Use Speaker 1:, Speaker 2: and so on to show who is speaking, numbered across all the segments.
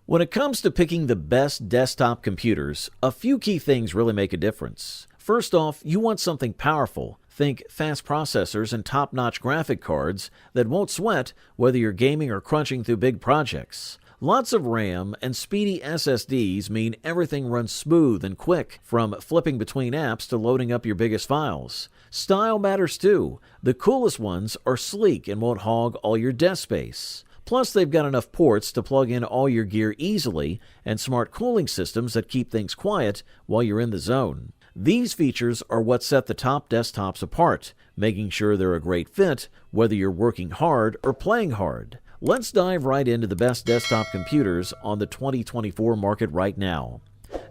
Speaker 1: When it comes to picking the best desktop computers, a few key things really make a difference. First off, you want something powerful. Think fast processors and top-notch graphic cards that won't sweat whether you're gaming or crunching through big projects. Lots of RAM and speedy SSDs mean everything runs smooth and quick, from flipping between apps to loading up your biggest files. Style matters too. The coolest ones are sleek and won't hog all your desk space. Plus, they've got enough ports to plug in all your gear easily and smart cooling systems that keep things quiet while you're in the zone. These features are what set the top desktops apart, making sure they're a great fit whether you're working hard or playing hard. Let's dive right into the best desktop computers on the 2024 market right now.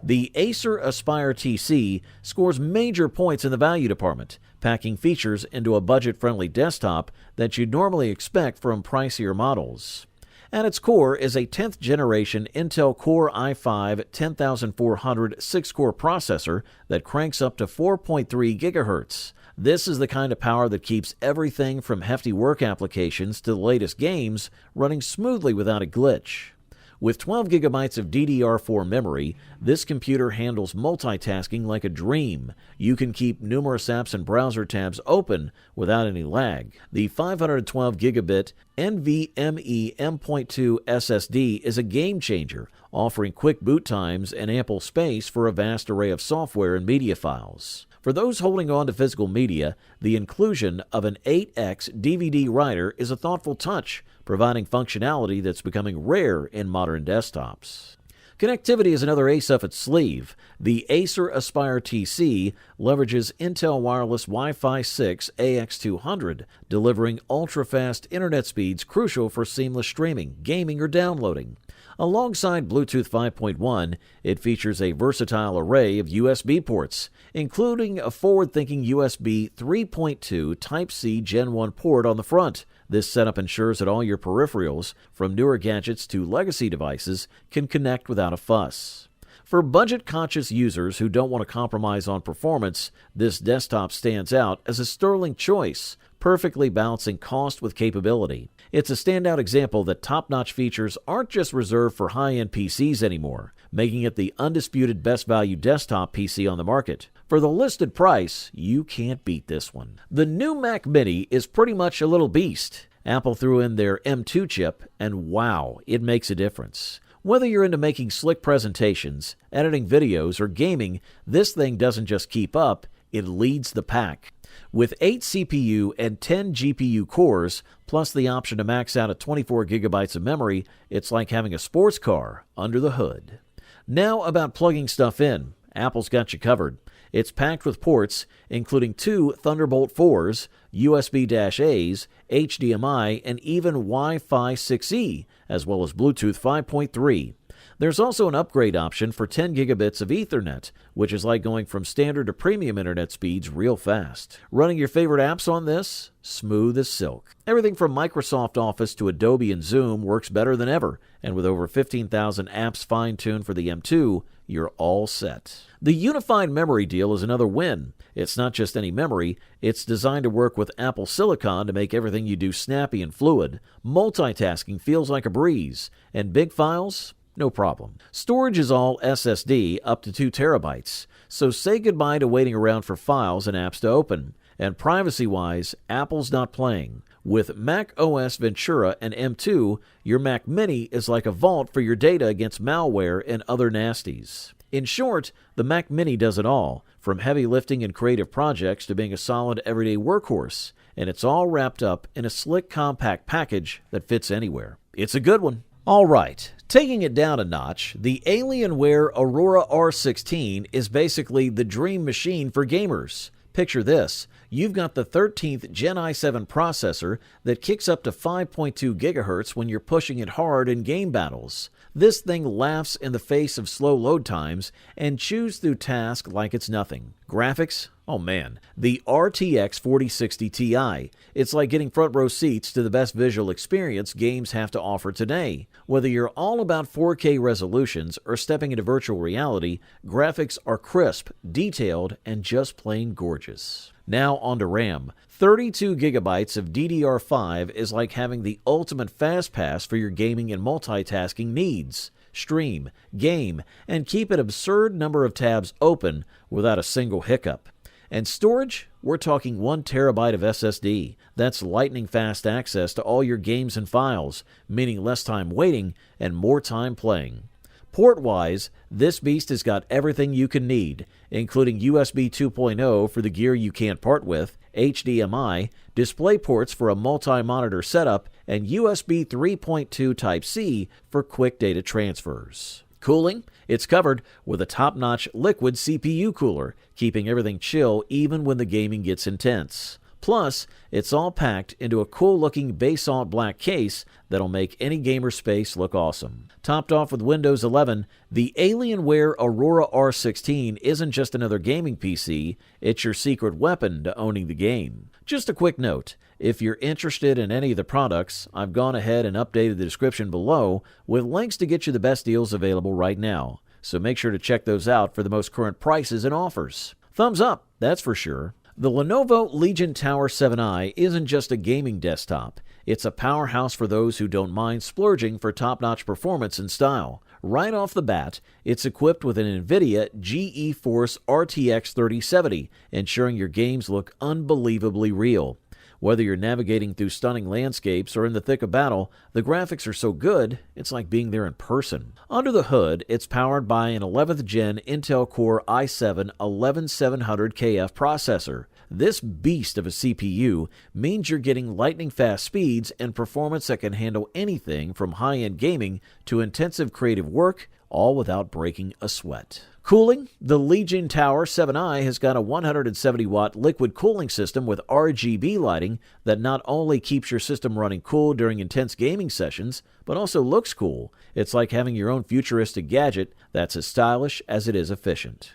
Speaker 1: The Acer Aspire TC scores major points in the value department, packing features into a budget-friendly desktop that you'd normally expect from pricier models. At its core is a 10th generation Intel Core i5 10400 6-core processor that cranks up to 4.3 GHz. This is the kind of power that keeps everything from hefty work applications to the latest games running smoothly without a glitch. With 12 gigabytes of DDR4 memory, this computer handles multitasking like a dream. You can keep numerous apps and browser tabs open without any lag. The 512 gigabit NVMe M.2 SSD is a game changer, offering quick boot times and ample space for a vast array of software and media files. For those holding on to physical media, the inclusion of an 8X DVD writer is a thoughtful touch, providing functionality that's becoming rare in modern desktops. Connectivity is another ace up its sleeve. The Acer Aspire TC leverages Intel Wireless Wi-Fi 6 AX200, delivering ultra-fast internet speeds crucial for seamless streaming, gaming, or downloading. Alongside Bluetooth 5.1, it features a versatile array of USB ports, including a forward-thinking USB 3.2 Type-C Gen 1 port on the front. This setup ensures that all your peripherals, from newer gadgets to legacy devices, can connect without a fuss. For budget-conscious users who don't want to compromise on performance, this desktop stands out as a sterling choice, perfectly balancing cost with capability. It's a standout example that top-notch features aren't just reserved for high-end PCs anymore, making it the undisputed best-value desktop PC on the market. For the listed price, you can't beat this one. The new Mac Mini is pretty much a little beast. Apple threw in their M2 chip, and wow, it makes a difference. Whether you're into making slick presentations, editing videos, or gaming, this thing doesn't just keep up, it leads the pack. With 8 CPU and 10 GPU cores, plus the option to max out at 24 gigabytes of memory, it's like having a sports car under the hood. Now about plugging stuff in. Apple's got you covered. It's packed with ports, including 2 Thunderbolt 4s, USB-A's, HDMI, and even Wi-Fi 6E, as well as Bluetooth 5.3. There's also an upgrade option for 10 gigabits of Ethernet, which is like going from standard to premium internet speeds real fast. Running your favorite apps on this? Smooth as silk. Everything from Microsoft Office to Adobe and Zoom works better than ever, and with over 15,000 apps fine-tuned for the M2, you're all set. The unified memory deal is another win. It's not just any memory, it's designed to work with Apple Silicon to make everything you do snappy and fluid. Multitasking feels like a breeze, and big files? No problem. Storage is all SSD up to 2 terabytes, so say goodbye to waiting around for files and apps to open. And privacy-wise, Apple's not playing. With Mac OS Ventura and M2, your Mac Mini is like a vault for your data against malware and other nasties. In short, the Mac Mini does it all, from heavy lifting and creative projects to being a solid everyday workhorse, and it's all wrapped up in a slick compact package that fits anywhere. It's a good one. All right, taking it down a notch, the Alienware Aurora R16 is basically the dream machine for gamers. Picture this. You've got the 13th Gen i7 processor that kicks up to 5.2 GHz when you're pushing it hard in game battles. This thing laughs in the face of slow load times and chews through tasks like it's nothing. Graphics? Oh man, the RTX 4060 Ti. It's like getting front row seats to the best visual experience games have to offer today. Whether you're all about 4K resolutions or stepping into virtual reality, graphics are crisp, detailed, and just plain gorgeous. Now on to RAM. 32 gigabytes of DDR5 is like having the ultimate fast pass for your gaming and multitasking needs. Stream, game, and keep an absurd number of tabs open without a single hiccup. And storage? We're talking 1 terabyte of SSD. That's lightning-fast access to all your games and files, meaning less time waiting and more time playing. Port-wise, this beast has got everything you can need, including USB 2.0 for the gear you can't part with, HDMI, display ports for a multi-monitor setup, and USB 3.2 Type-C for quick data transfers. Cooling? It's covered with a top-notch liquid CPU cooler, keeping everything chill even when the gaming gets intense. Plus, it's all packed into a cool-looking basalt black case that'll make any gamer space look awesome. Topped off with Windows 11, the Alienware Aurora R16 isn't just another gaming PC, it's your secret weapon to owning the game. Just a quick note, if you're interested in any of the products, I've gone ahead and updated the description below with links to get you the best deals available right now, so make sure to check those out for the most current prices and offers. Thumbs up, that's for sure. The Lenovo Legion Tower 7i isn't just a gaming desktop. It's a powerhouse for those who don't mind splurging for top-notch performance and style. Right off the bat, it's equipped with an NVIDIA GeForce RTX 3070, ensuring your games look unbelievably real. Whether you're navigating through stunning landscapes or in the thick of battle, the graphics are so good, it's like being there in person. Under the hood, it's powered by an 11th Gen Intel Core i7 11700KF processor. This beast of a CPU means you're getting lightning-fast speeds and performance that can handle anything from high-end gaming to intensive creative work, all without breaking a sweat. Cooling? The Legion Tower 7i has got a 170-watt liquid cooling system with RGB lighting that not only keeps your system running cool during intense gaming sessions, but also looks cool. It's like having your own futuristic gadget that's as stylish as it is efficient.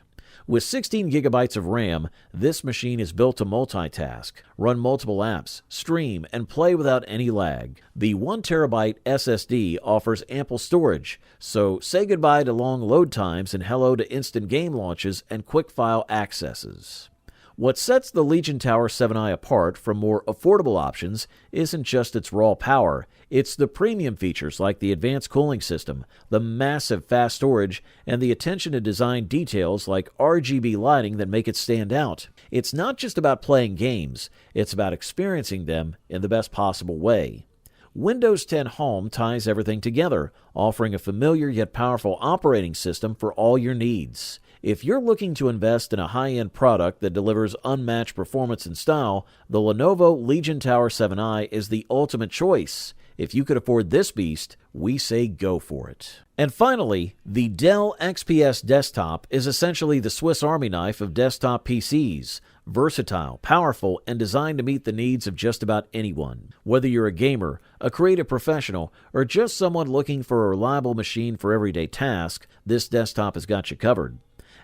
Speaker 1: With 16 gigabytes of RAM, this machine is built to multitask, run multiple apps, stream, and play without any lag. The 1 terabyte SSD offers ample storage, so say goodbye to long load times and hello to instant game launches and quick file accesses. What sets the Legion Tower 7i apart from more affordable options isn't just its raw power, it's the premium features like the advanced cooling system, the massive fast storage, and the attention to design details like RGB lighting that make it stand out. It's not just about playing games, it's about experiencing them in the best possible way. Windows 10 Home ties everything together, offering a familiar yet powerful operating system for all your needs. If you're looking to invest in a high-end product that delivers unmatched performance and style, the Lenovo Legion Tower 7i is the ultimate choice. If you could afford this beast, we say go for it. And finally, the Dell XPS Desktop is essentially the Swiss Army knife of desktop PCs. Versatile, powerful, and designed to meet the needs of just about anyone. Whether you're a gamer, a creative professional, or just someone looking for a reliable machine for everyday tasks, this desktop has got you covered.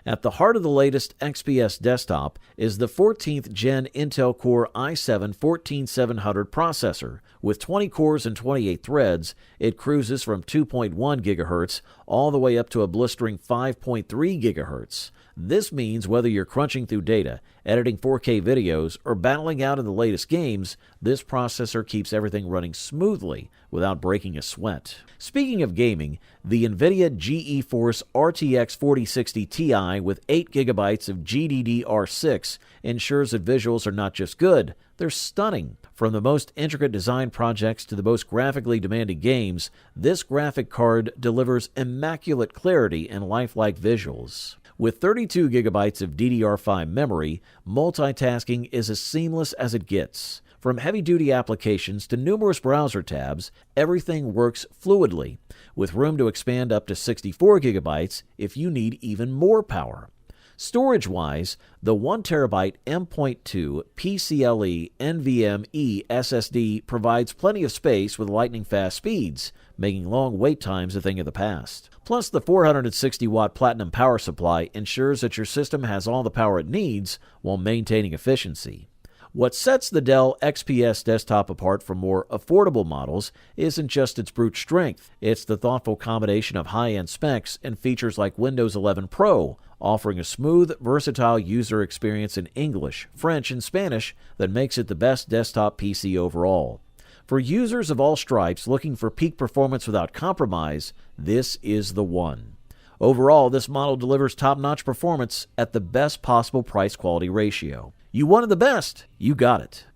Speaker 1: At the heart of the latest XPS Desktop is the 14th Gen Intel Core i7 14700 processor. With 20 cores and 28 threads, it cruises from 2.1 GHz all the way up to a blistering 5.3 GHz. This means whether you're crunching through data, editing 4K videos, or battling out in the latest games, this processor keeps everything running smoothly without breaking a sweat. Speaking of gaming, the NVIDIA GeForce RTX 4060 Ti with 8 GB of GDDR6 ensures that visuals are not just good, they're stunning. From the most intricate design projects to the most graphically demanding games, this graphic card delivers immaculate clarity and lifelike visuals. With 32 gigabytes of DDR5 memory, multitasking is as seamless as it gets. From heavy-duty applications to numerous browser tabs, everything works fluidly, with room to expand up to 64 gigabytes if you need even more power. Storage-wise, the 1TB M.2 PCIe NVMe SSD provides plenty of space with lightning-fast speeds, making long wait times a thing of the past. Plus, the 460-watt Platinum power supply ensures that your system has all the power it needs while maintaining efficiency. What sets the Dell XPS Desktop apart from more affordable models isn't just its brute strength, it's the thoughtful combination of high-end specs and features like Windows 11 Pro, offering a smooth, versatile user experience in English, French, and Spanish that makes it the best desktop PC overall. For users of all stripes looking for peak performance without compromise, this is the one. Overall, this model delivers top-notch performance at the best possible price-quality ratio. You wanted the best, you got it.